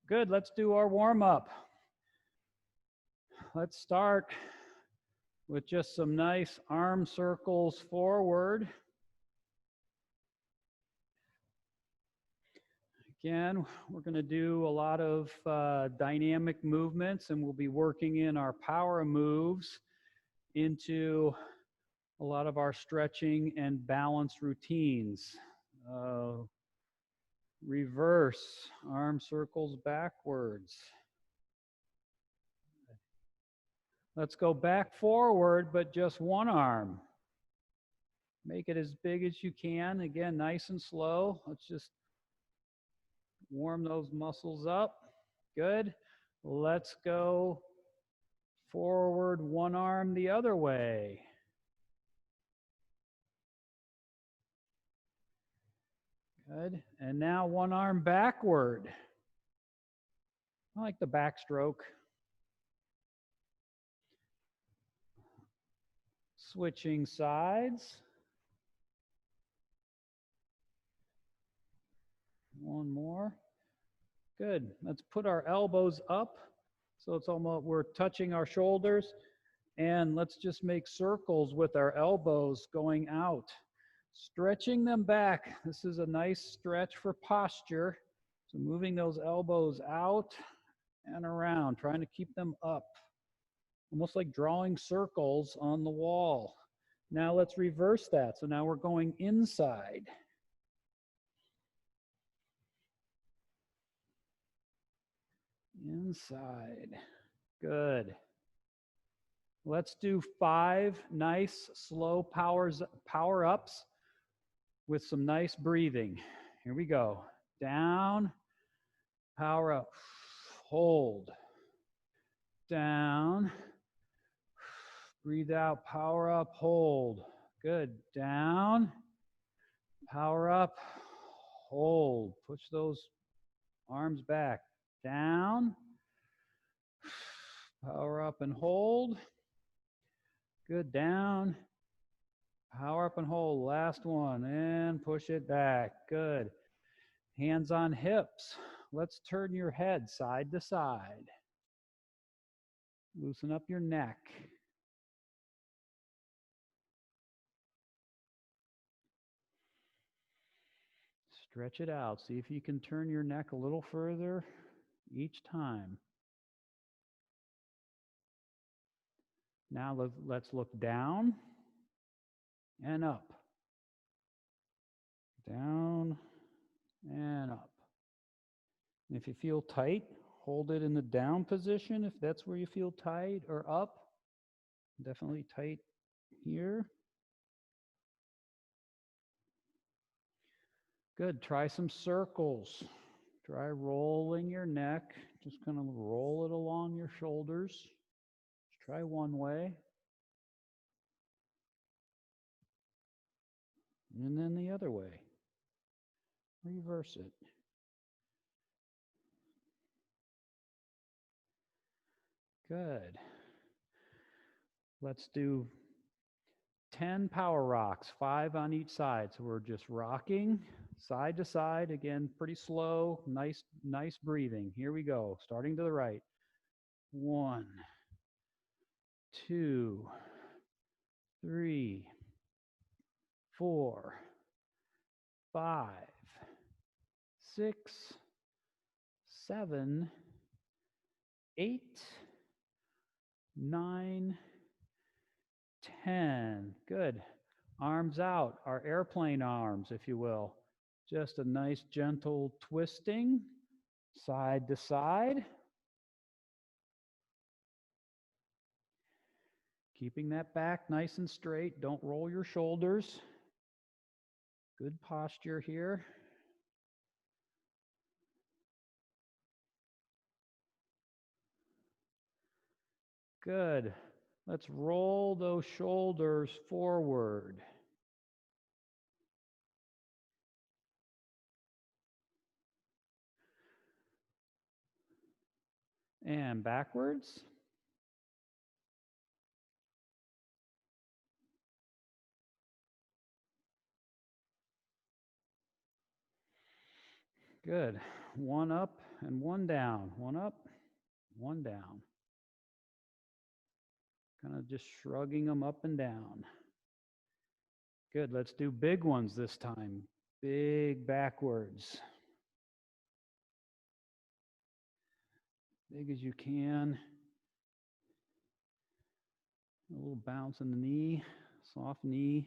Good, let's do our warm-up. Let's start with just some nice arm circles forward. Again, we're going to do a lot of dynamic movements, and we'll be working in our power moves into a lot of our stretching and balance routines. Reverse, arm circles backwards. Let's go back forward, but just one arm. Make it as big as you can. Again, nice and slow. Let's just warm those muscles up. Good. Let's go forward, one arm the other way. Good. And now one arm backward. I like the backstroke. Switching sides. One more. Good. Let's put our elbows up. So it's almost, we're touching our shoulders. And let's just make circles with our elbows going out. Stretching them back. This is a nice stretch for posture. So moving those elbows out and around, trying to keep them up. Almost like drawing circles on the wall. Now let's reverse that. So now we're going inside. Inside. Good. Let's do 5 nice slow power ups with some nice breathing. Here we go. Down, power up, hold. Down, breathe out, power up, hold. Good. Down, power up, hold. Push those arms back. Down, power up and hold. Good. Down, power up and hold. Last one, and push it back. Good. Hands on hips. Let's turn your head side to side. Loosen up your neck. Stretch it out. See if you can turn your neck a little further each time. Now let's look down and up. Down and up. And if you feel tight, hold it in the down position if that's where you feel tight, or up. Definitely tight here. Good. Try some circles. Try rolling your neck. Just kind of roll it along your shoulders. Just try one way. And then the other way. Reverse it. Good. Let's do 10 power rocks, 5 on each side. So we're just rocking side to side. Again, pretty slow, nice breathing. Here we go, starting to the right. 1, 2, 3, 4, 5, 6, 7, 8, 9, 10. Good. Arms out, our airplane arms, if you will. Just a nice gentle twisting side to side. Keeping that back nice and straight. Don't roll your shoulders. Good posture here. Good. Let's roll those shoulders forward. And backwards. Good. One up and one down. One up, one down. Kind of just shrugging them up and down. Good. Let's do big ones this time. Big backwards. Big as you can. A little bounce in the knee, soft knee.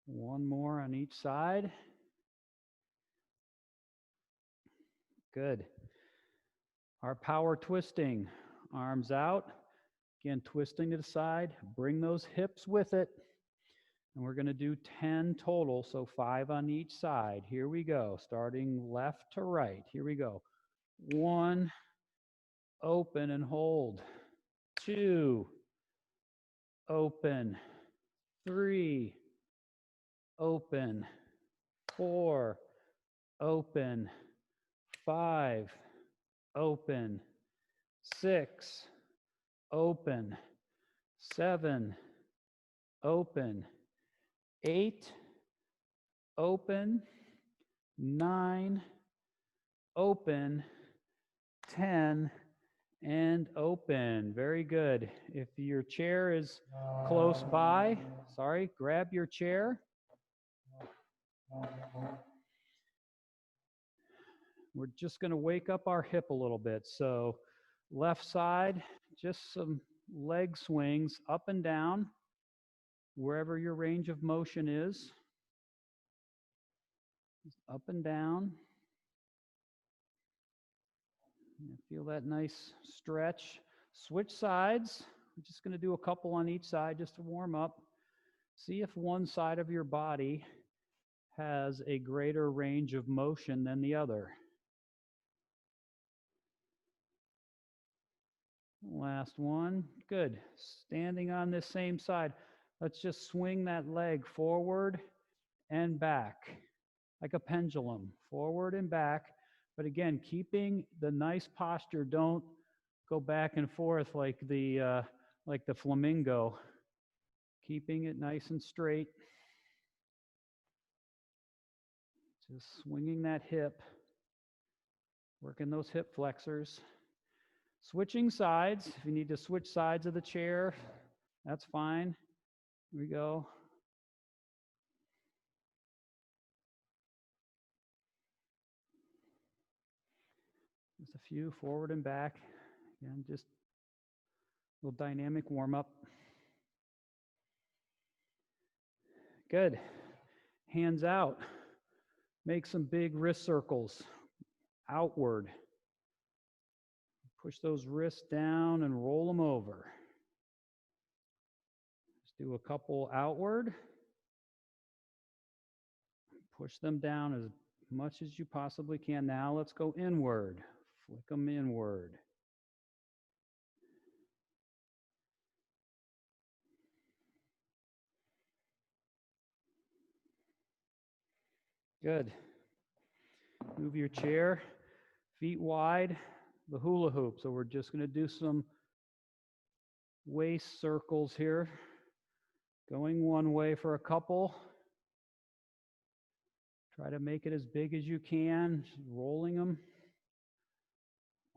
One more on each side. Good. Our power twisting. Arms out. Again, twisting to the side. Bring those hips with it. And we're going to do 10 total, so 5 on each side. Here we go, starting left to right. Here we go. 1, open and hold. 2, open. 3, open. 4, open. 5, open. 6, open. 7, open. 8, open. 9, open. 10, and open. Very good. If your chair is close by, grab your chair. We're just going to wake up our hip a little bit. So left side, just some leg swings up and down, wherever your range of motion is. Just up and down. Feel that nice stretch. Switch sides. We're just going to do a couple on each side just to warm up. See if one side of your body has a greater range of motion than the other. Last one. Good. Standing on this same side. Let's just swing that leg forward and back like a pendulum, forward and back. But again, keeping the nice posture. Don't go back and forth like the flamingo. Keeping it nice and straight. Just swinging that hip. Working those hip flexors. Switching sides. If you need to switch sides of the chair, that's fine. Here we go. Just a few forward and back. Again, just a little dynamic warm up. Good. Hands out. Make some big wrist circles outward. Push those wrists down and roll them over. Just do a couple outward. Push them down as much as you possibly can. Now let's go inward. Flick them inward. Good. Move your chair, feet wide, the hula hoop. So we're just going to do some waist circles here. Going one way for a couple. Try to make it as big as you can, just rolling them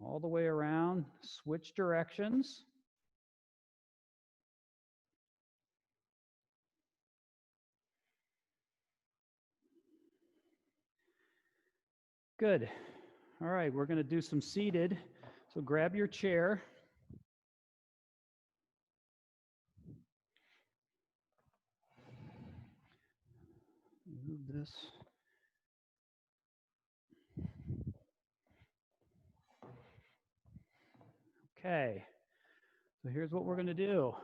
all the way around. Switch directions. Good. All right, we're going to do some seated. So grab your chair. Move this. Okay, so here's what we're going to do.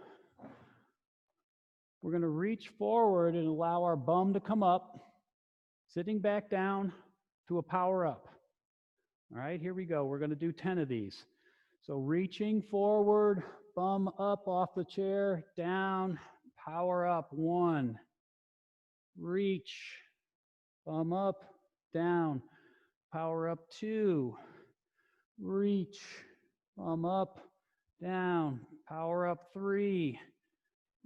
We're going to reach forward and allow our bum to come up, sitting back down to a power up. All right, here we go. We're going to do 10 of these. So reaching forward, bum up off the chair, down, power up. 1. Reach, bum up, down, power up. 2. Reach, bum up, down, power up. 3.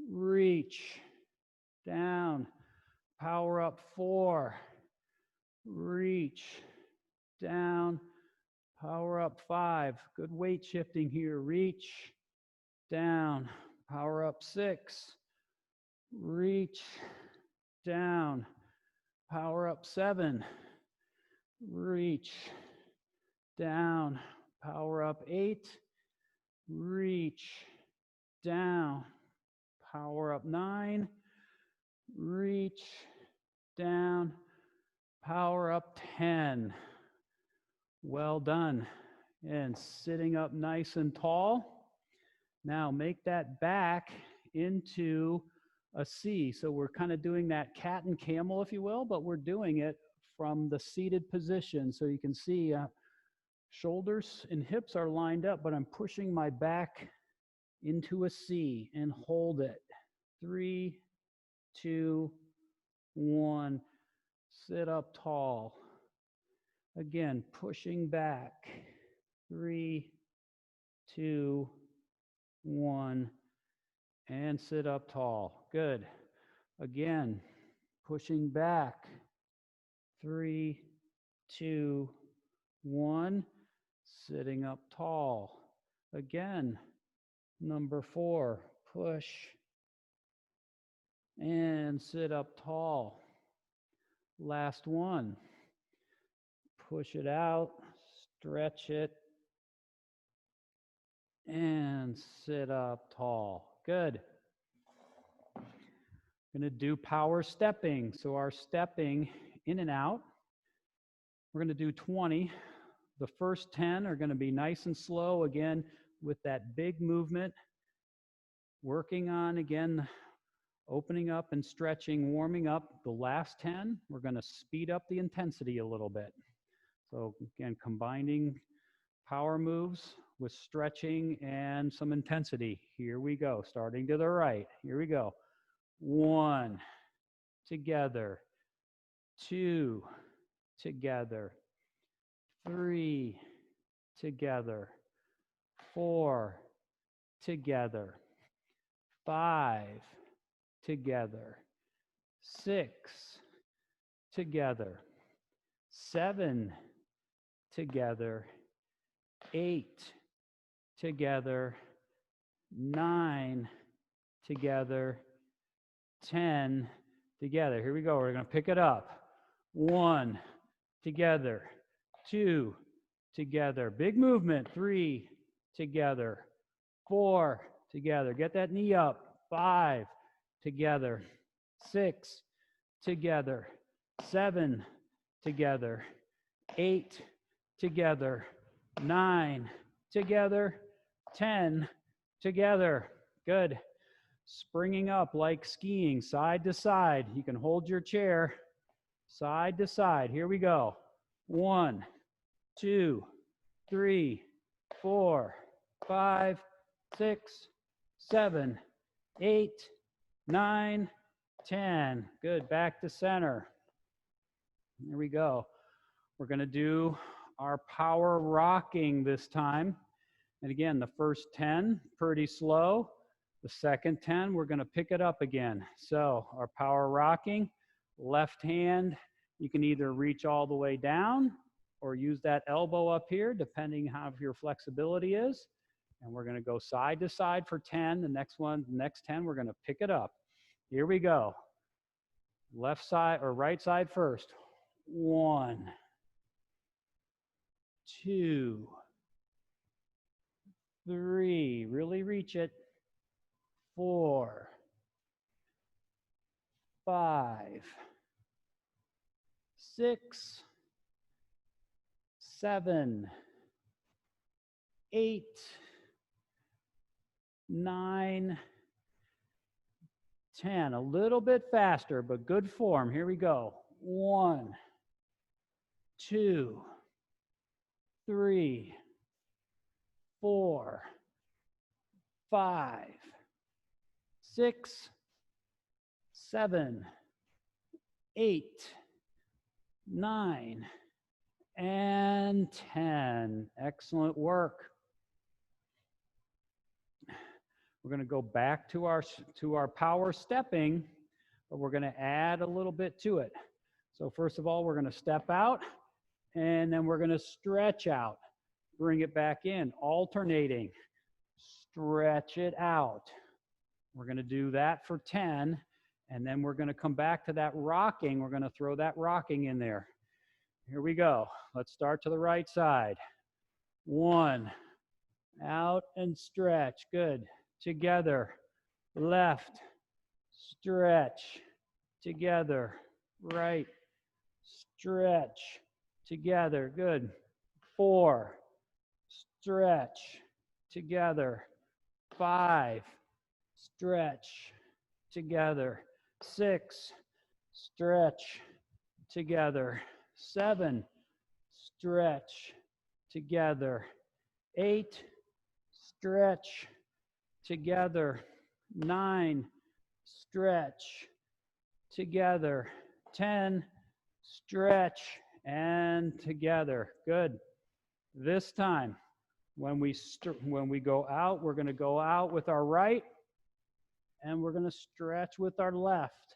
Reach, down, power up. 4. Reach, down, power up 5. Good weight shifting here. Reach, down, power up 6. Reach, down, power up 7. Reach, down, power up 8. Reach, down, power up 9. Reach, down, power up 10. Well done. And sitting up nice and tall. Now make that back into a C. So we're kind of doing that cat and camel, if you will, but we're doing it from the seated position. So you can see shoulders and hips are lined up, but I'm pushing my back into a C and hold it. 3, 2, 1. Sit up tall. Again, pushing back. 3, 2, 1. And sit up tall. Good. Again, pushing back. 3, 2, 1. Sitting up tall. Again, number 4. Push. And sit up tall. Last one. Push it out, stretch it, and sit up tall. Good. Going to do power stepping. So our stepping in and out, we're going to do 20. The first 10 are going to be nice and slow, again, with that big movement. Working on, again, opening up and stretching, warming up. The last 10, we're going to speed up the intensity a little bit. So again, combining power moves with stretching and some intensity. Here we go, starting to the right. Here we go. 1, together. 2, together. 3, together. 4, together. 5, together. 6, together. 7, together. 8, together. 9, together. 10, together. Here we go. We're going to pick it up. 1, together. 2, together. Big movement. 3, together. 4, together. Get that knee up. 5, together. 6, together. 7, together. 8, together. 9, together. 10, together. Good. Springing up like skiing, side to side. You can hold your chair side to side. Here we go. 1, 2, 3, 4, 5, 6, 7, 8, 9, 10. Good. Back to center. Here we go. We're going to do our power rocking this time. And again, the first 10, pretty slow. The second 10, we're going to pick it up again. So our power rocking, left hand, you can either reach all the way down or use that elbow up here, depending how your flexibility is. And we're going to go side to side for 10. The next 10, we're going to pick it up. Here we go. Left side or right side first. 1, 2, 3, really reach it. 4, 5, 6, 7, 8, 9, 10. A little bit faster, but good form. Here we go. 1, 2, 3, 4, 5, 6, 7, 8, 9, and 10. Excellent work. We're going to go back to our power stepping, but we're going to add a little bit to it. So first of all, we're going to step out, And then we're going to stretch out. Bring it back in, alternating. Stretch it out. We're going to do that for 10. And then we're going to come back to that rocking. We're going to throw that rocking in there. Here we go. Let's start to the right side. 1, out and stretch. Good. Together. Left. Stretch. Together. Right. Stretch. Together. Good. 4. Stretch. Together. 5. Stretch. Together. 6. Stretch. Together. 7. Stretch. Together. 8. Stretch. Together. 9. Stretch. Together. 10. Stretch. And together. Good. This time, when we go out, we're going to go out with our right, and we're going to stretch with our left.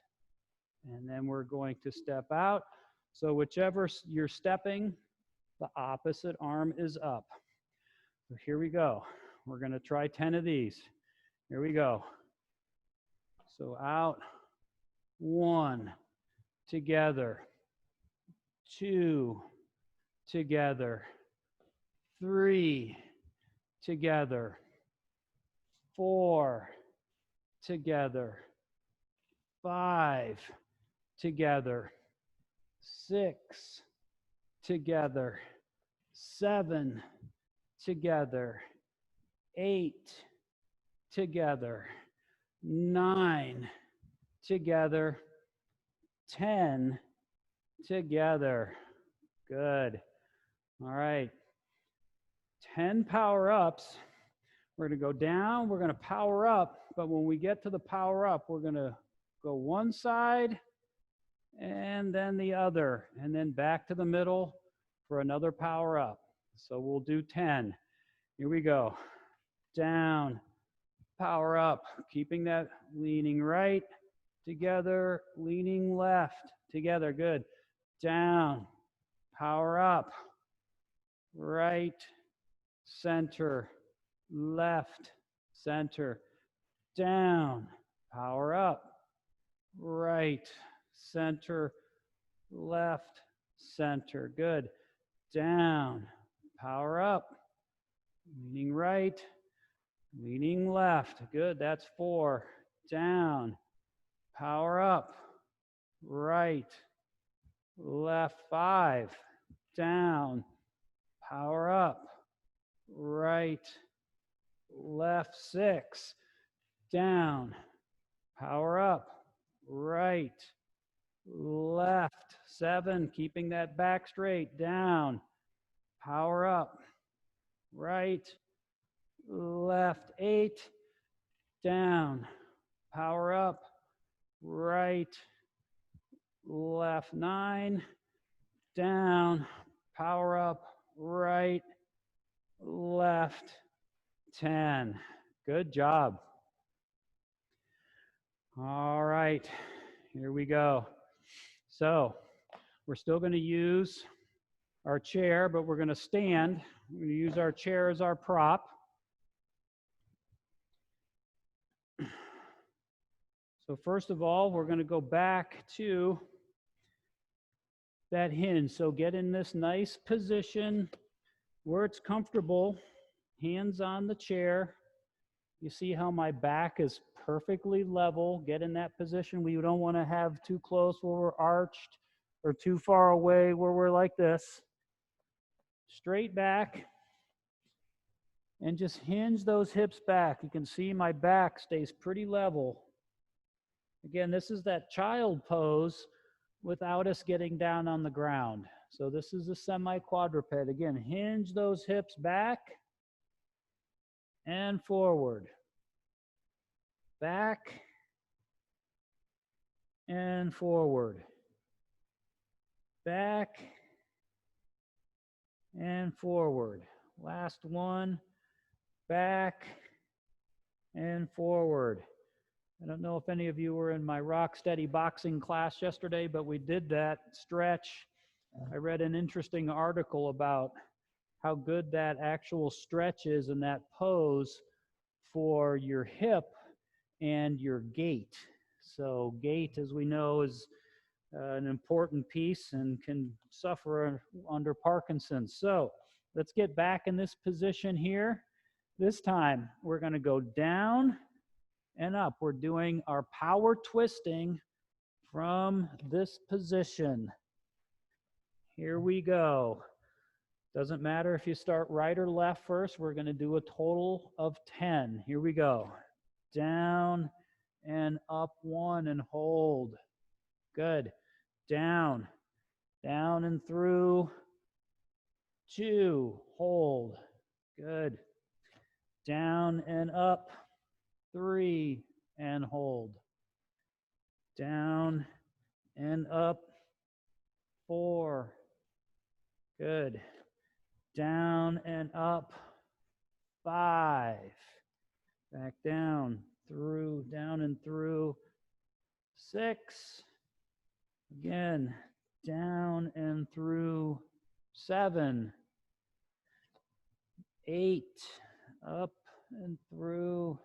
And then we're going to step out. So whichever you're stepping, the opposite arm is up. So here we go. We're going to try 10 of these. Here we go. So out. 1. Together. 2. Together. 3. Together. 4. Together. 5. Together. 6. Together. 7. Together. 8. Together. 9. Together. 10. Together. Good. All right. 10 power-ups. We're going to go down. We're going to power up. But when we get to the power up, we're going to go one side and then the other. And then back to the middle for another power up. So we'll do 10. Here we go. Down. Power up. Keeping that leaning right. Together. Leaning left. Together. Good. Down. Power up. Right. Center. Left. Center. Down. Power up. Right. Center. Left. Center. Good. Down. Power up. Leaning right. Leaning left. Good. That's 4. Down. Power up. Right. Left. 5. Down. Power up. Right. Left. 6. Down. Power up. Right. Left. 7. Keeping that back straight. Down. Power up. Right. Left. 8. Down. Power up. Right. Left. 9. Down. Power up. Right. Left. 10. Good job. All right. Here we go. So we're still going to use our chair, but we're going to stand. We're going to use our chair as our prop. So first of all, we're going to go back to that hinge. So get in this nice position where it's comfortable, hands on the chair. You see how my back is perfectly level. Get in that position. We don't want to have too close where we're arched or too far away where we're like this. Straight back. And just hinge those hips back. You can see my back stays pretty level. Again, this is that child pose without us getting down on the ground. So this is a semi-quadruped. Again, hinge those hips back and forward. Back and forward. Back and forward. Last one. Back and forward. I don't know if any of you were in my rock steady boxing class yesterday, but we did that stretch I read an interesting article about how good that actual stretch is in that pose for your hip and your gait. So gait, as we know, is an important piece and can suffer under Parkinson's. So let's get back in this position here. This time we're going to go down and up. We're doing our power twisting from this position. Here we go. Doesn't matter if you start right or left first. We're going to do a total of 10. Here we go. Down and up 1 and hold. Good. Down. Down and through 2. Hold. Good. Down and up 3 and hold. Down and up 4. Good. Down and up 5. Back down, through, down and through 6. Again, down and through 7. 8. Up and through.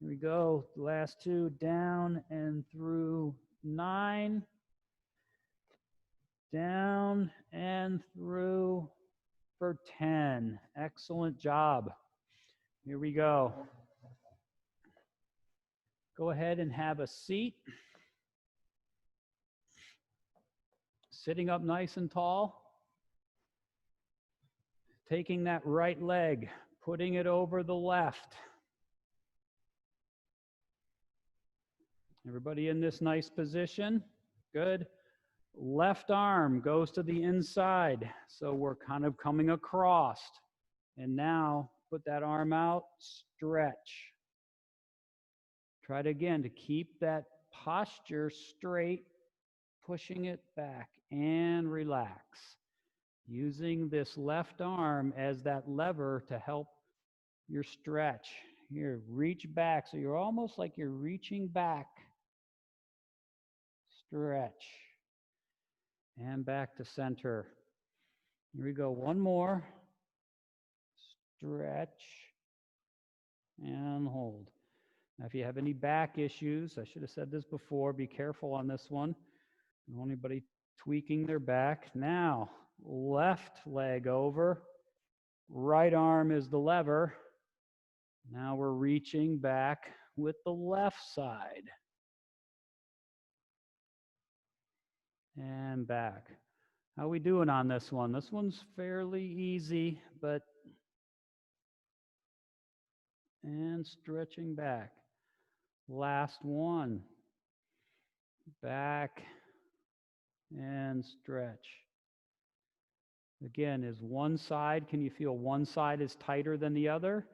Here we go. The last 2, down and through 9. Down and through for 10. Excellent job. Here we go. Go ahead and have a seat. Sitting up nice and tall. Taking that right leg, putting it over the left. Everybody in this nice position? Good. Left arm goes to the inside. So we're kind of coming across. And now put that arm out, stretch. Try it again to keep that posture straight, pushing it back and relax. Using this left arm as that lever to help your stretch. Here, reach back. So you're almost like you're reaching back. Stretch. And back to center. Here we go. One more. Stretch. And hold. Now, if you have any back issues, I should have said this before, be careful on this one. Don't anybody tweaking their back. Now, left leg over. Right arm is the lever. Now we're reaching back with the left side. And back. How are we doing on this one? This one's fairly easy, but and stretching back. Last one. Back and stretch. Again, is one side, can you feel one side is tighter than the other?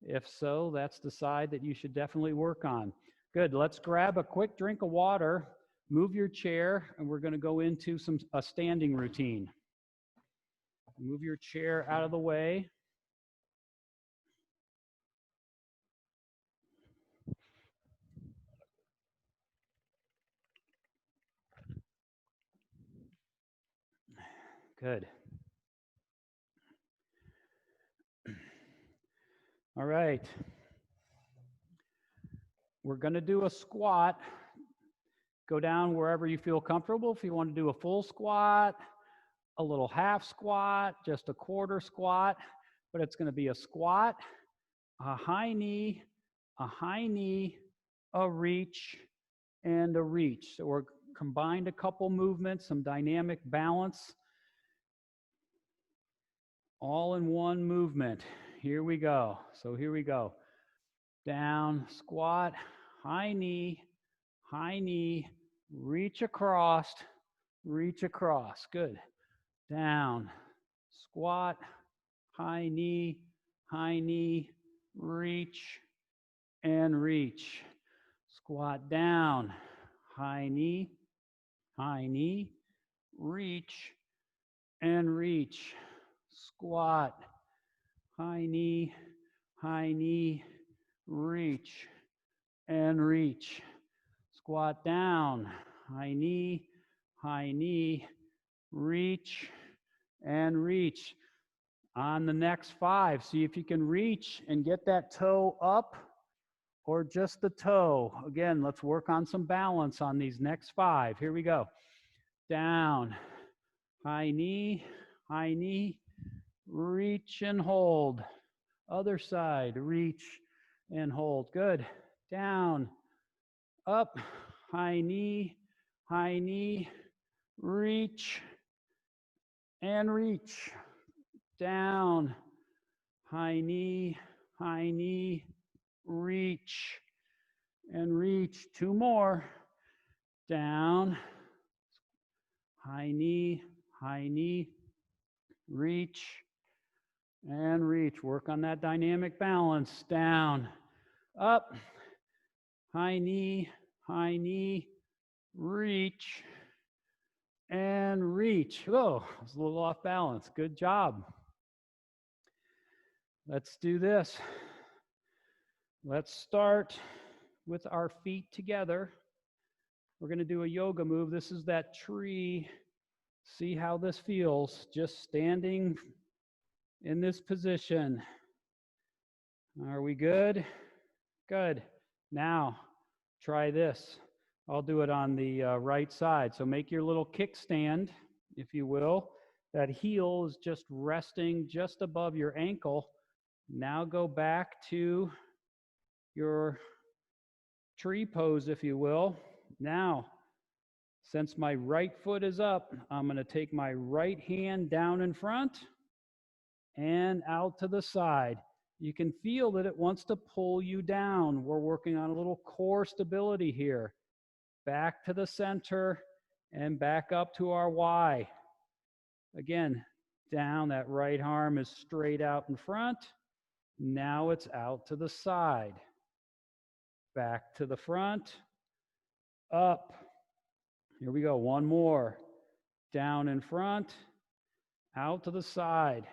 If so, that's the side that you should definitely work on. Good, let's grab a quick drink of water, move your chair, and we're going to go into a standing routine. Move your chair out of the way. Good. All right. We're going to do a squat. Go down wherever you feel comfortable. If you want to do a full squat, a little half squat, just a quarter squat, but it's going to be a squat, a high knee, a reach, and a reach. So we're combined a couple movements, some dynamic balance, all in one movement. Here we go. So here we go. Down, squat, high knee, reach across. Good. Down, squat, high knee, reach, and reach. Squat down, high knee, reach, and reach. Squat, high knee, reach, and reach. Squat down, high knee, reach, and reach. On the next 5, see if you can reach and get that toe up or just the toe. Again, let's work on some balance on these next 5. Here we go. Down, high knee, reach and hold. Other side, reach and hold. Good. Down, up, high knee, reach and reach. Down, high knee, reach and reach. 2 more. Down, high knee, reach and reach. Work on that dynamic balance. Down, up, high knee, reach and reach. Oh, I was a little off balance. Good job. Let's do this. Let's start with our feet together. We're going to do a yoga move. This is that tree. See how this feels, just standing in this position. Are we good? Good. Now, try this. I'll do it on the right side. So make your little kickstand, if you will. That heel is just resting just above your ankle. Now go back to your tree pose, if you will. Now, since my right foot is up, I'm going to take my right hand down in front and out to the side. You can feel that it wants to pull you down. We're working on a little core stability here. Back to the center and back up to our Y. Again, down, that right arm is straight out in front. Now it's out to the side. Back to the front, up. Here we go, 1 more. Down in front, out to the side,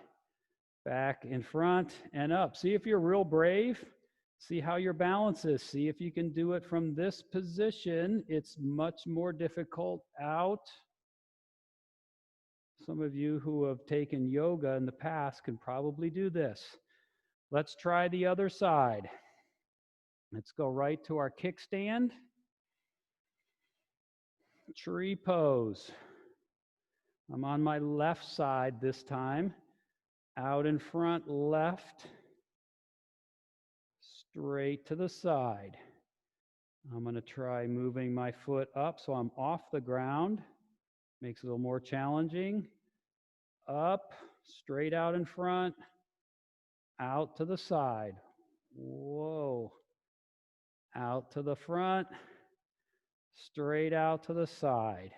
back in front and up. See if you're real brave. See how your balance is. See if you can do it from this position. It's much more difficult out. Some of you who have taken yoga in the past can probably do this. Let's try the other side. Let's go right to our kickstand. Tree pose. I'm on my left side this time. Out in front, left. Straight to the side. I'm going to try moving my foot up so I'm off the ground. Makes it a little more challenging. Up, straight out in front, out to the side. Whoa. Out to the front, straight out to the side.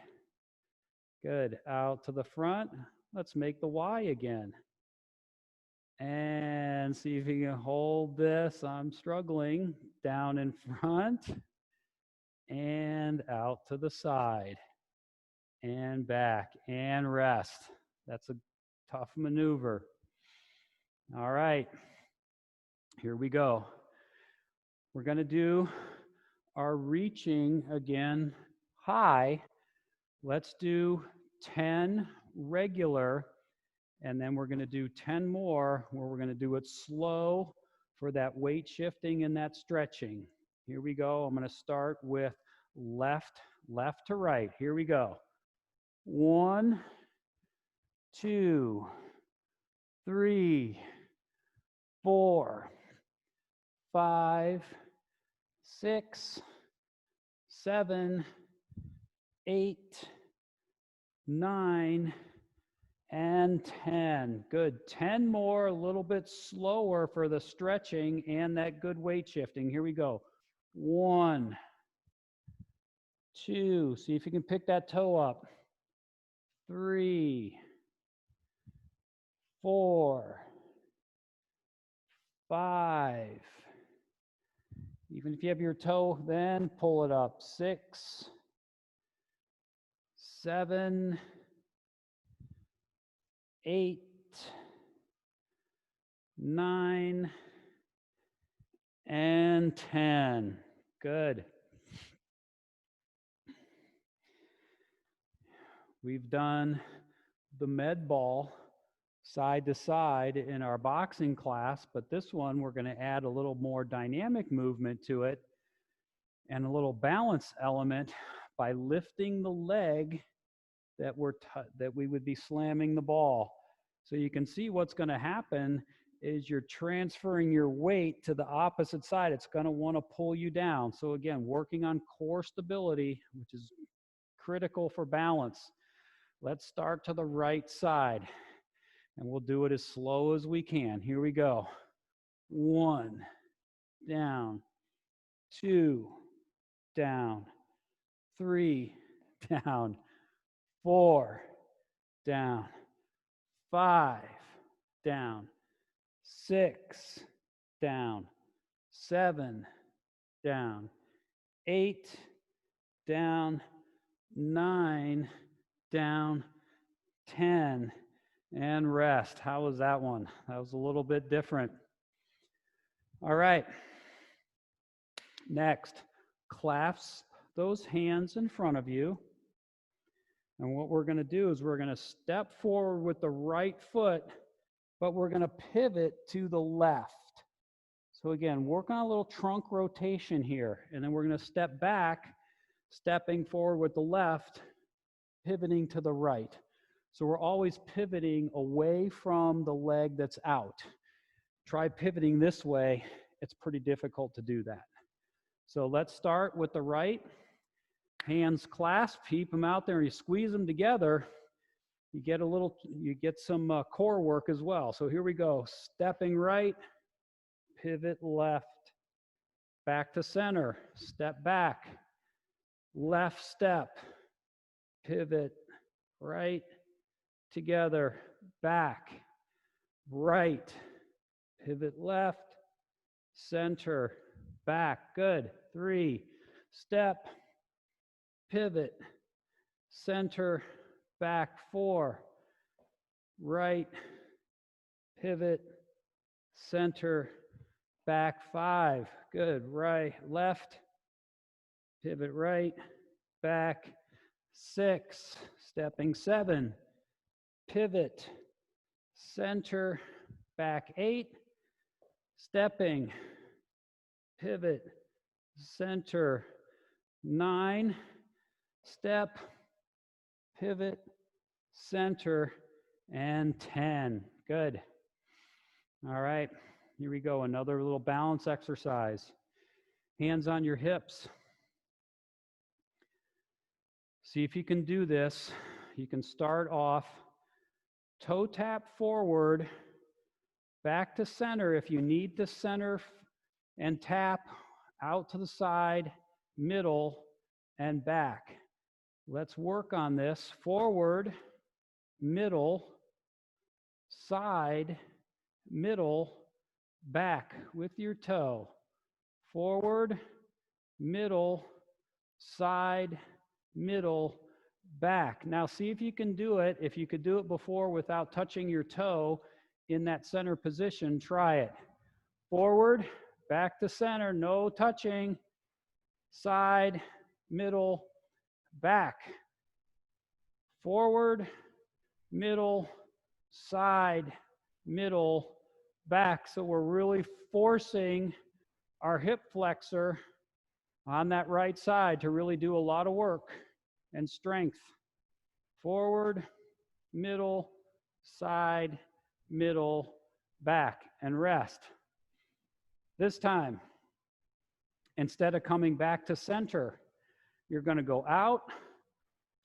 Good. Out to the front. Let's make the Y again. And see if you can hold this. I'm struggling. Down in front and out to the side and back and rest. That's a tough maneuver. All right, here we go. We're going to do our reaching again high. Let's do 10 regular, and then we're going to do 10 more where we're going to do it slow for that weight shifting and that stretching. Here we go. I'm going to start with left to right. Here we go. 1, 2, 3, 4, 5, 6, 7, 8, 9, and 10. Good. 10 more, a little bit slower for the stretching and that good weight shifting. Here we go. 1, 2, see if you can pick that toe up. 3, 4, 5. Even if you have your toe, then pull it up. 6, 7, 8, 9, and 10. Good. We've done the med ball side to side in our boxing class, but this one we're going to add a little more dynamic movement to it and a little balance element by lifting the leg that we would be slamming the ball. So you can see what's going to happen is you're transferring your weight to the opposite side. It's going to want to pull you down. So again, working on core stability, which is critical for balance. Let's start to the right side, and we'll do it as slow as we can. Here we go. 1, down, 2, down, 3, down, 4, down, 5, down, 6, down, 7, down, 8, down, 9, down, 10, and rest. How was that one? That was a little bit different. All right. Next, clasp those hands in front of you. And what we're going to do is we're going to step forward with the right foot, but we're going to pivot to the left. So again, work on a little trunk rotation here. And then we're going to step back, stepping forward with the left, pivoting to the right. So we're always pivoting away from the leg that's out. Try pivoting this way. It's pretty difficult to do that. So let's start with the right. Hands clasped, keep them out there, and you squeeze them together. You get some core work as well. So here we go. Stepping right, pivot left, back to center, step back, left step, pivot right, together, back, right, pivot left, center, back. Good. 3, step, pivot, center, back. 4, right, pivot, center, back. 5, good. Right, left, pivot right, back. 6, stepping. 7, pivot, center, back. 8, stepping, pivot, center. 9, step, pivot, center, and 10. Good. All right, here we go. Another little balance exercise. Hands on your hips. See if you can do this. You can start off toe tap forward, back to center if you need to center, and tap out to the side, middle, and back. Let's work on this. Forward, middle, side, middle, back with your toe. Forward, middle, side, middle, back. Now see if you can do it. If you could do it before without touching your toe in that center position, try it. Forward, back to center, no touching. Side, middle, back. Forward, middle, side, middle, back. So we're really forcing our hip flexor on that right side to really do a lot of work and strength. Forward, middle, side, middle, back, and rest. This time, instead of coming back to center, you're going to go out,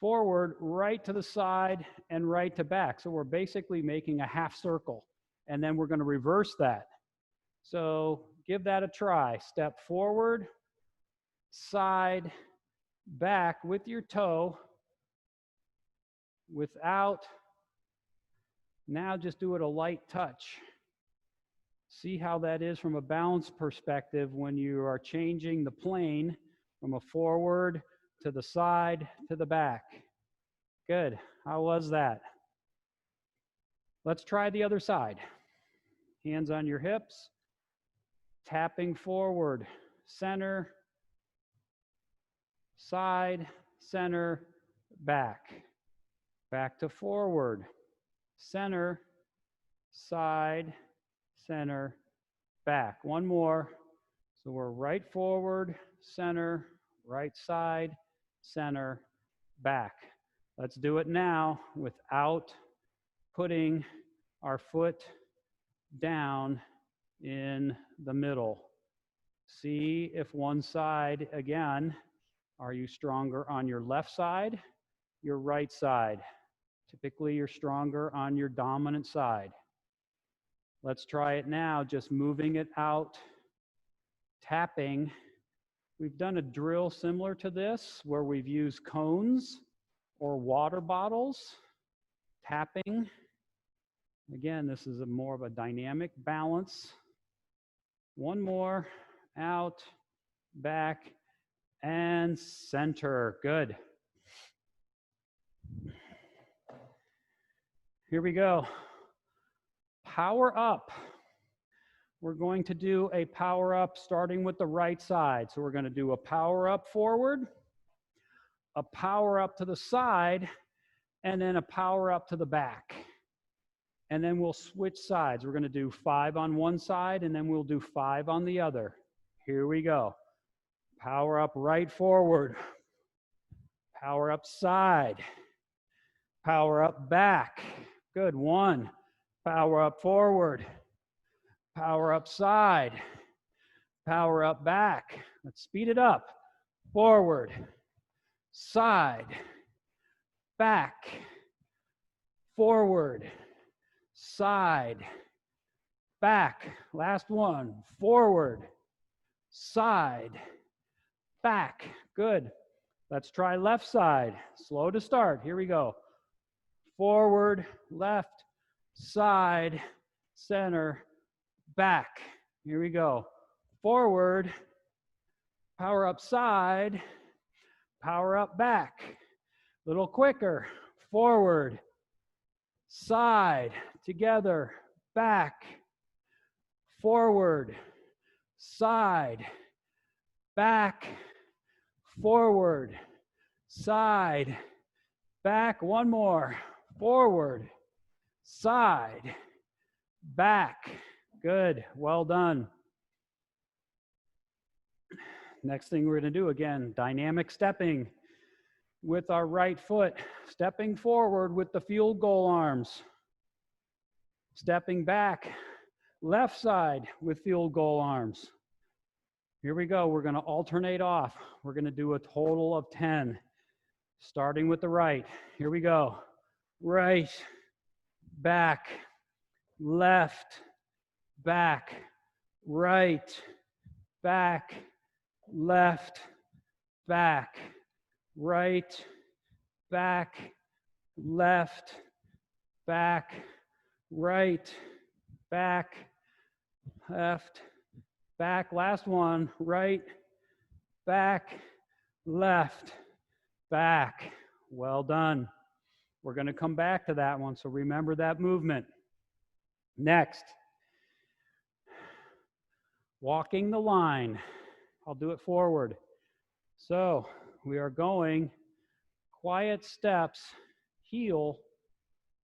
forward, right to the side, and right to back. So we're basically making a half circle, and then we're going to reverse that. So give that a try. Step forward, side, back with your toe, without. Now just do it a light touch. See how that is from a balance perspective when you are changing the plane from a forward to the side to the back. Good. How was that? Let's try the other side. Hands on your hips, tapping forward, center, side, center, back. Back to forward, center, side, center, back. One more. So we're right forward, center, right side, center, back. Let's do it now without putting our foot down in the middle. See if one side, again, are you stronger on your left side, your right side? Typically, you're stronger on your dominant side. Let's try it now, just moving it out, tapping. We've done a drill similar to this where we've used cones or water bottles, tapping. Again, this is more of a dynamic balance. One more, out, back, and center. Good. Here we go. Power up. We're going to do a power up starting with the right side. So we're going to do a power up forward, a power up to the side, and then a power up to the back. And then we'll switch sides. We're going to do 5 on one side, and then we'll do 5 on the other. Here we go. Power up right forward. Power up side. Power up back. Good. 1. Power up forward. Power up side. Power up back. Let's speed it up. Forward. Side. Back. Forward. Side. Back. Last one. Forward. Side. Back. Good. Let's try left side. Slow to start. Here we go. Forward, left, side, center, back. Here we go. Forward, power up side, power up back. A little quicker. Forward, side, together, back. Forward, side, back. Forward, side, back. One more. Forward, side, back. Good. Well done. Next thing we're going to do, again, dynamic stepping with our right foot. Stepping forward with the field goal arms. Stepping back, left side with field goal arms. Here we go. We're going to alternate off. We're going to do a total of 10, starting with the right. Here we go. Right, back, left, back, right, back, left, back, right, back, left, back, right, back, left, back. Last one. Right, back, left, back. Well done. We're going to come back to that one, so remember that movement. Next, walking the line. I'll do it forward. So we are going quiet steps, heel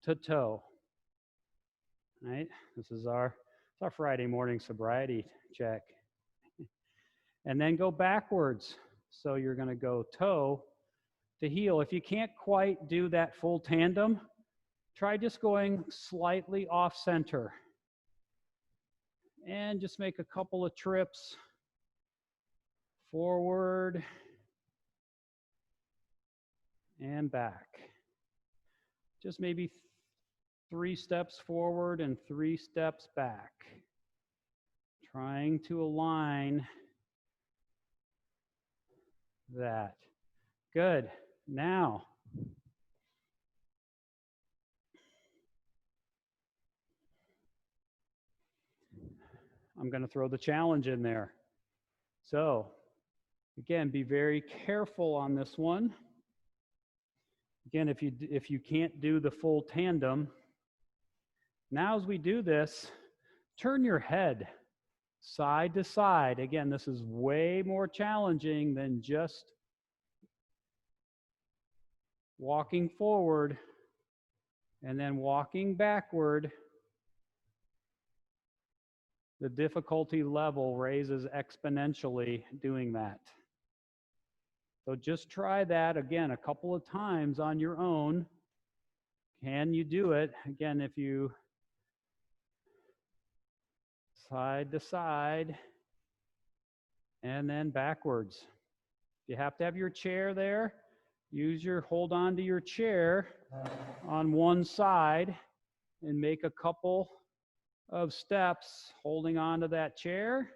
to toe. Right? This is our Friday morning sobriety check. And then go backwards. So you're going to go toe to heel. If you can't quite do that full tandem, try just going slightly off center. And just make a couple of trips forward and back. Just maybe 3 steps forward and 3 steps back. Trying to align that. Good. Now, I'm going to throw the challenge in there. So, again, be very careful on this one. Again, if you can't do the full tandem, now as we do this, turn your head side to side. Again, this is way more challenging than just walking forward And then walking backward, the difficulty level raises exponentially doing that. So just try that again a couple of times on your own. Can you do it? Again, if you side to side and then backwards. If you have to have your chair there, hold on to your chair on one side and make a couple of steps holding on to that chair.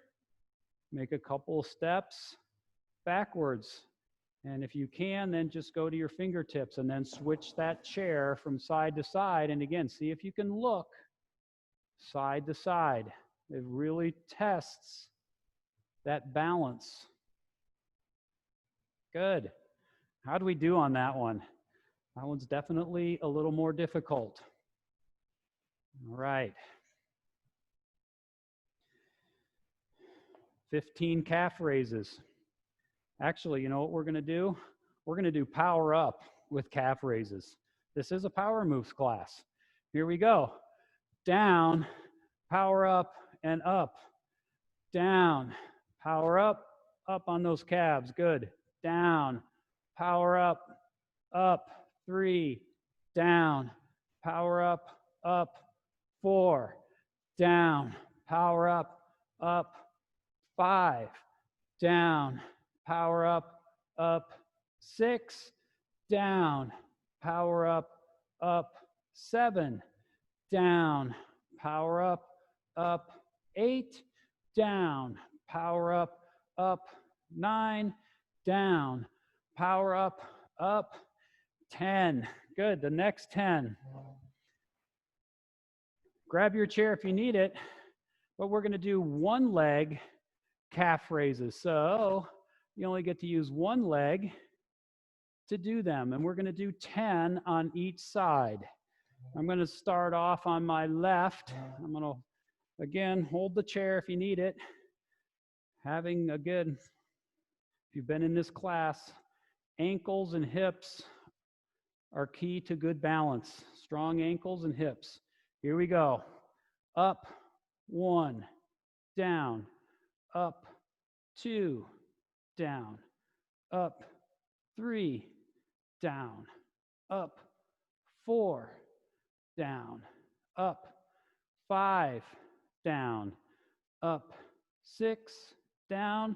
Make a couple of steps backwards. And if you can, then just go to your fingertips and then switch that chair from side to side. And again, see if you can look side to side. It really tests that balance. Good. How do we do on that one? That one's definitely a little more difficult. All right. 15 calf raises. Actually, you know what we're going to do? We're going to do power up with calf raises. This is a power moves class. Here we go. Down, power up, and up. Down, power up on those calves. Good. Down, power up, 3, down, power up, 4, down, power up, 5, down, power up, 6, down, power up, 7, down, power up, 8, down, power up, 9, down, power up, 10. Good, the next 10. Grab your chair if you need it, but we're going to do one leg calf raises. So you only get to use one leg to do them, and we're going to do 10 on each side. I'm going to start off on my left. I'm going to, again, hold the chair if you need it. Having a good, if you've been in this class, ankles and hips are key to good balance. Strong ankles and hips. Here we go. Up, 1, down, up, 2, down, up, 3, down, up, 4, down, up, 5, down, up, 6, down,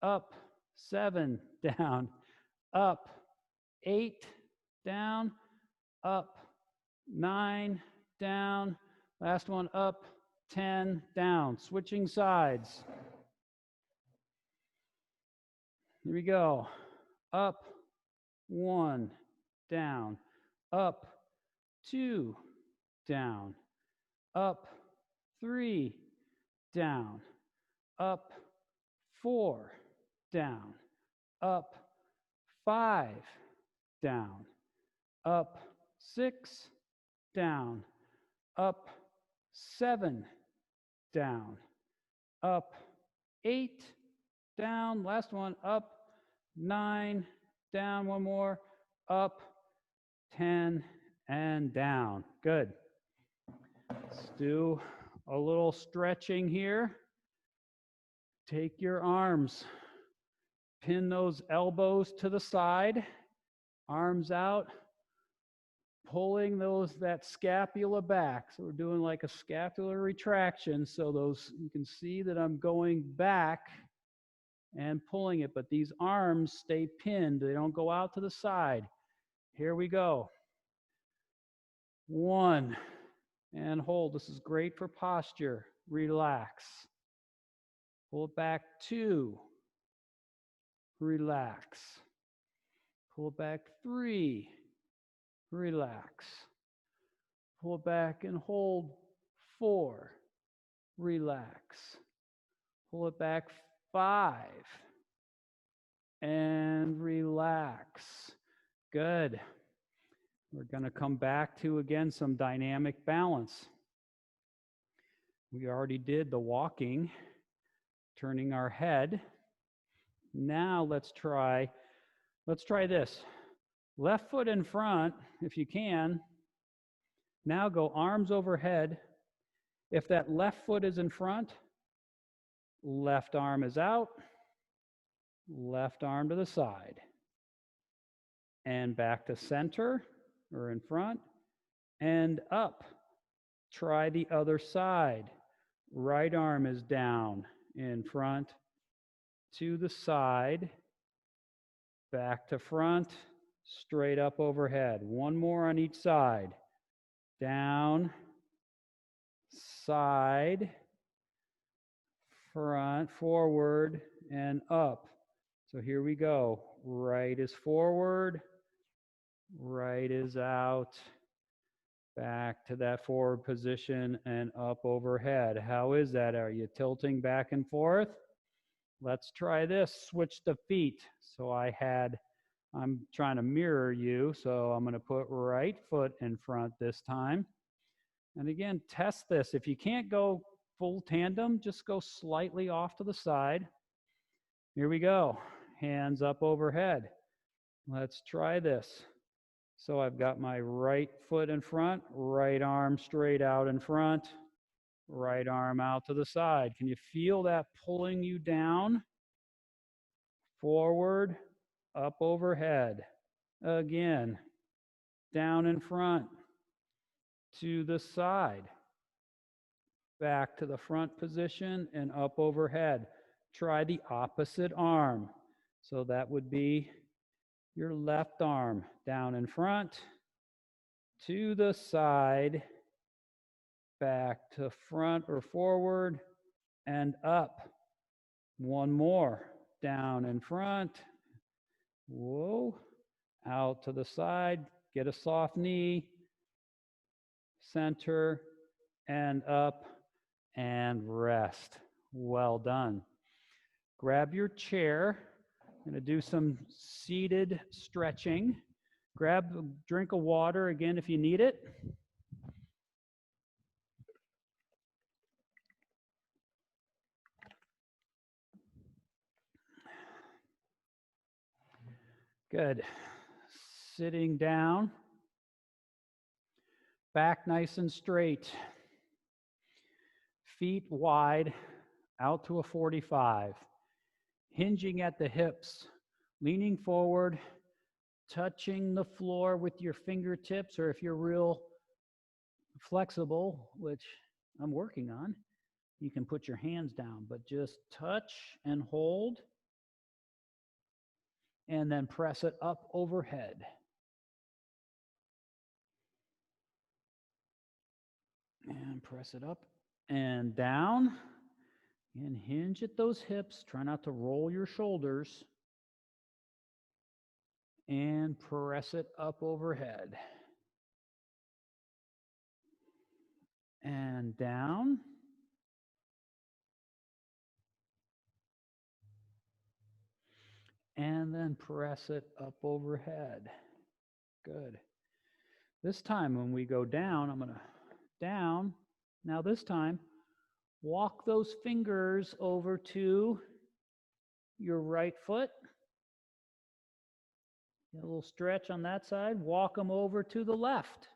up, 7, down, up, 8, down, up, 9, down, last one up, 10, down. Switching sides. Here we go. Up, 1, down, up, 2, down, up, 3, down, up, 4, down, up, 5, down, up, 6, down, up, 7, down, up, 8, down, last one, up, 9, down, one more, up, 10, and down. Good. Let's do a little stretching here. Take your arms, pin those elbows to the side, arms out, pulling that scapula back. So we're doing like a scapular retraction. So you can see that I'm going back and pulling it, but these arms stay pinned. They don't go out to the side. Here we go. 1, and hold. This is great for posture. Relax. Pull it back. 2, relax. Pull it back. 3, relax. Pull it back and hold. 4, relax. Pull it back. 5, and relax. Good. We're going to come back to, again, some dynamic balance. We already did the walking, turning our head. Now let's try this. Left foot in front, if you can. Now go arms overhead. If that left foot is in front, left arm is out, left arm to the side. And back to center or in front and up. Try the other side. Right arm is down, in front, to the side, back to front, straight up overhead. One more on each side. Down, side, front, forward, and up. So here we go. Right is forward, right is out, back to that forward position and up overhead. How is that? Are you tilting back and forth? Let's try this. Switch the feet. So I'm trying to mirror you, so I'm going to put right foot in front this time. And again, test this. If you can't go full tandem, just go slightly off to the side. Here we go. Hands up overhead. Let's try this. So I've got my right foot in front, right arm straight out in front, right arm out to the side. Can you feel that pulling you down? Forward, up overhead. Again, down in front, to the side, back to the front position and up overhead. Try the opposite arm. So that would be your left arm down in front, to the side, back to front or forward, and up. One more. Down in front. Whoa. Out to the side. Get a soft knee. Center and up and rest. Well done. Grab your chair. I'm going to do some seated stretching. Grab a drink of water again if you need it. Good. Sitting down. Back nice and straight. Feet wide, out to a 45. Hinging at the hips, leaning forward, touching the floor with your fingertips, or if you're real flexible, which I'm working on, you can put your hands down, but just touch and hold, and then press it up overhead. And press it up and down, and hinge at those hips. Try not to roll your shoulders. And press it up overhead. And down. And then press it up overhead. Good. This time when we go down, I'm going to down. Now this time, walk those fingers over to your right foot. Get a little stretch on that side. Walk them over to the left.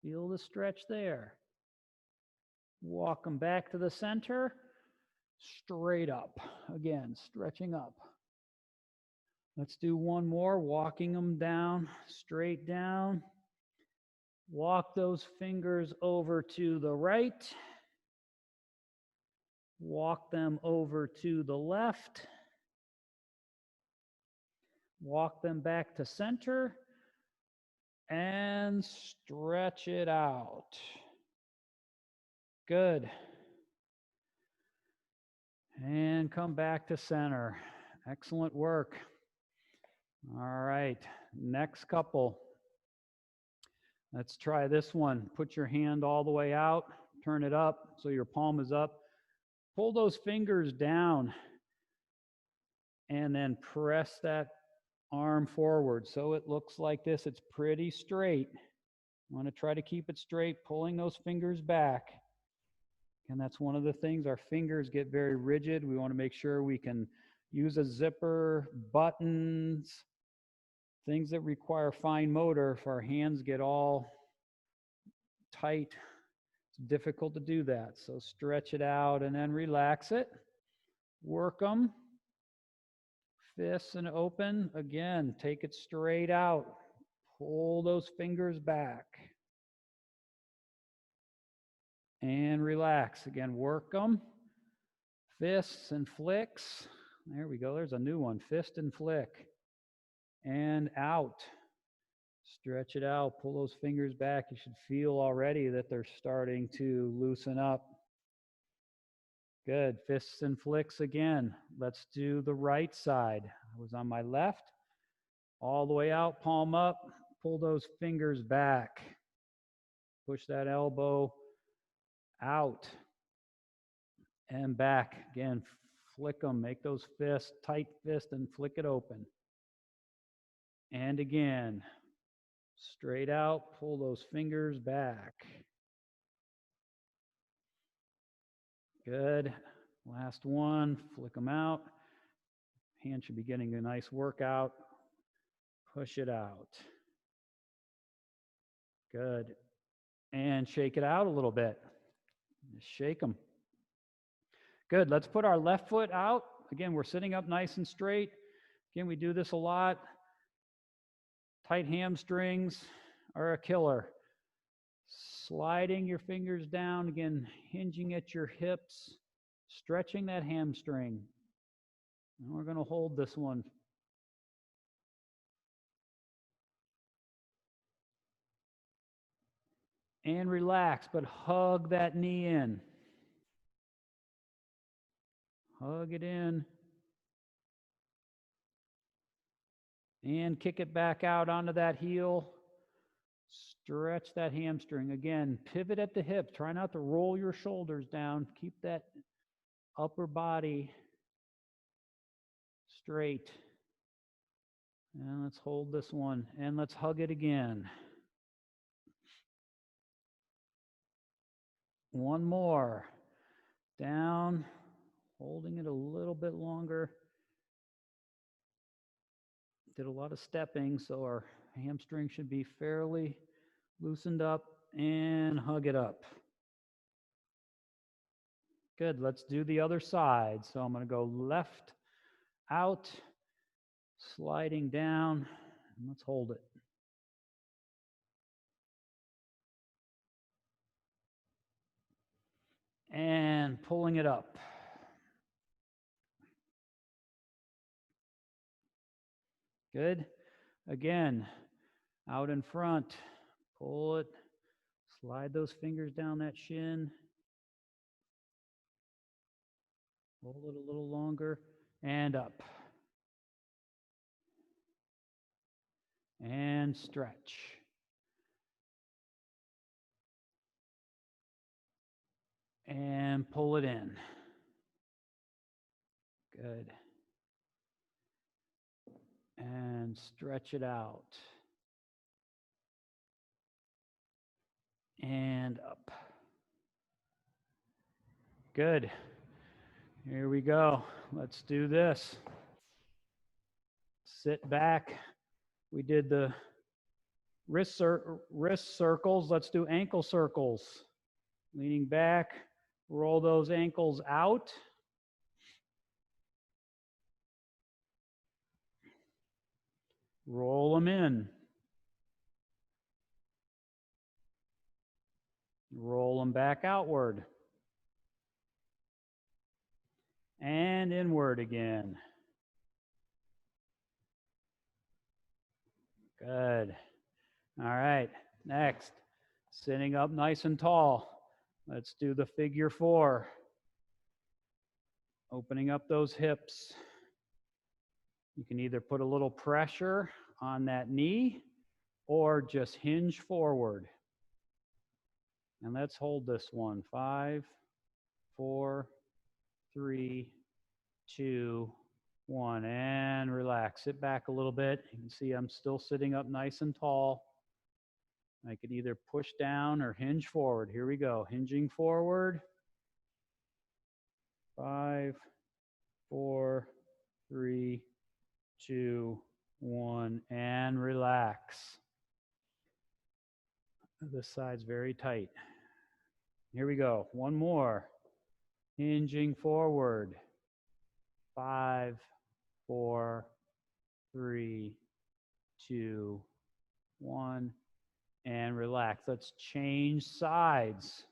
Feel the stretch there. Walk them back to the center. Straight up. Again, stretching up. Let's do one more. Walking them down, straight down. Walk those fingers over to the right. Walk them over to the left. Walk them back to center. And stretch it out. Good. And come back to center. Excellent work. All right, next couple. Let's try this one. Put your hand all the way out, turn it up so your palm is up. Pull those fingers down and then press that arm forward so it looks like this. It's pretty straight. You want to try to keep it straight, pulling those fingers back. And that's one of the things, our fingers get very rigid. We want to make sure we can use a zipper, buttons, things that require fine motor if our hands get all tight, it's difficult to do that. So stretch it out and then relax it. Work them. Fists and open. Again, take it straight out. Pull those fingers back. And relax. Again, work them. Fists and flicks. There we go. There's a new one. Fist and flick. And out. Stretch it out. Pull those fingers back. You should feel already that they're starting to loosen up. Good. Fists and flicks again. Let's do the right side. I was on my left. All the way out, palm up. Pull those fingers back. Push that elbow out and back. Again, flick them. Make those fists, tight fist, and flick it open. And again, straight out, pull those fingers back. Good. Last one, flick them out. Hand should be getting a nice workout. Push it out. Good. And shake it out a little bit. Just shake them. Good. Let's put our left foot out. Again, we're sitting up nice and straight. Again, we do this a lot. Tight hamstrings are a killer. Sliding your fingers down, again, hinging at your hips, stretching that hamstring. And we're going to hold this one. And relax, but hug that knee in. Hug it in. And kick it back out onto that heel. Stretch that hamstring. Again, pivot at the hip. Try not to roll your shoulders down. Keep that upper body straight. And let's hold this one. And let's hug it again. One more. Down. Holding it a little bit longer. Did a lot of stepping, so our hamstring should be fairly loosened up, and hug it up. Good. Let's do the other side. So I'm going to go left out, sliding down, and let's hold it. And pulling it up. Good. Again, out in front. Pull it. Slide those fingers down that shin. Hold it a little longer. And up. And stretch. And pull it in. Good. And stretch it out. And up. Good. Here we go. Let's do this. Sit back. We did the wrist circles. Let's do ankle circles. Leaning back, roll those ankles out. Roll them in. Roll them back outward. And inward again. Good. All right, next, sitting up nice and tall. Let's do the figure 4. Opening up those hips. You can either put a little pressure on that knee or just hinge forward. And let's hold this one. 5, 4, 3, 2, 1. And relax. Sit back a little bit. You can see I'm still sitting up nice and tall. I can either push down or hinge forward. Here we go. Hinging forward. 5, 4, 3, 2, 1. And relax. This side's very tight. Here we go. One more. Hinging forward. 5, 4, 3, 2, 1, and relax. Let's change sides.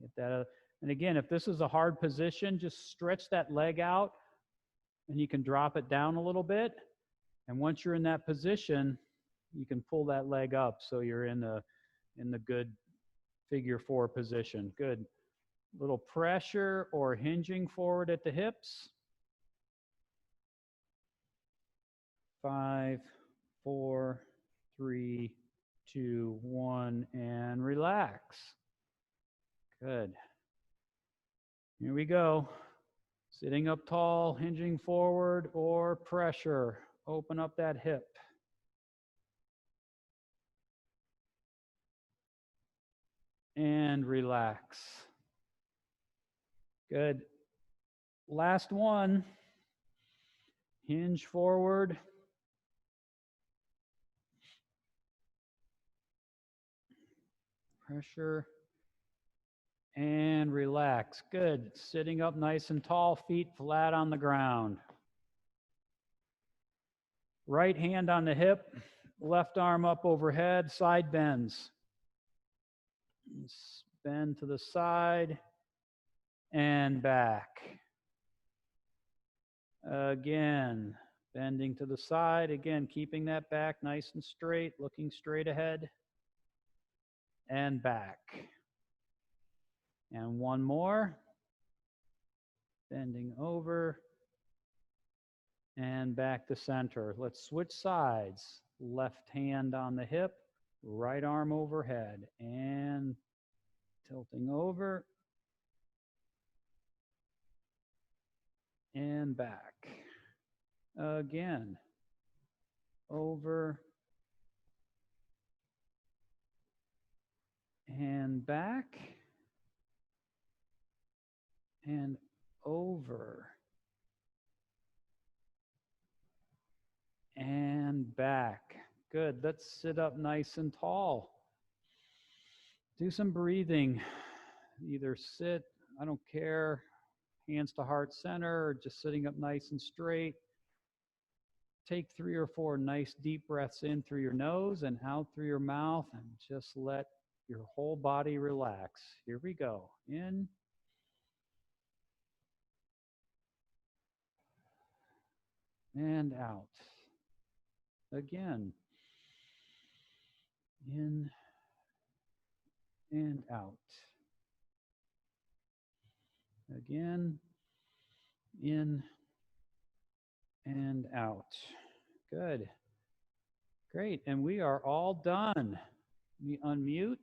Get that. And again, if this is a hard position, just stretch that leg out and you can drop it down a little bit. And once you're in that position, you can pull that leg up so you're in the good figure 4 position. Good. Little pressure or hinging forward at the hips. 5, 4, 3, 2, 1, and relax. Good. Here we go. Sitting up tall, hinging forward, or pressure. Open up that hip. And relax. Good. Last one. Hinge forward. Pressure. And relax. Good. Sitting up nice and tall, feet flat on the ground. Right hand on the hip, left arm up overhead, side bends. Bend to the side and back. Again, bending to the side. Again, keeping that back nice and straight, looking straight ahead and back. And one more. Bending over and back to center. Let's switch sides. Left hand on the hip, right arm overhead, and tilting over and back. Again, over and back and over and back. Good. Let's sit up nice and tall. Do some breathing. Either sit, I don't care, hands to heart center, or just sitting up nice and straight. Take 3 or 4 nice deep breaths in through your nose and out through your mouth, and just let your whole body relax. Here we go. In. And out. Again. In and out. Again. In and out. Good. Great. And we are all done. Let me unmute.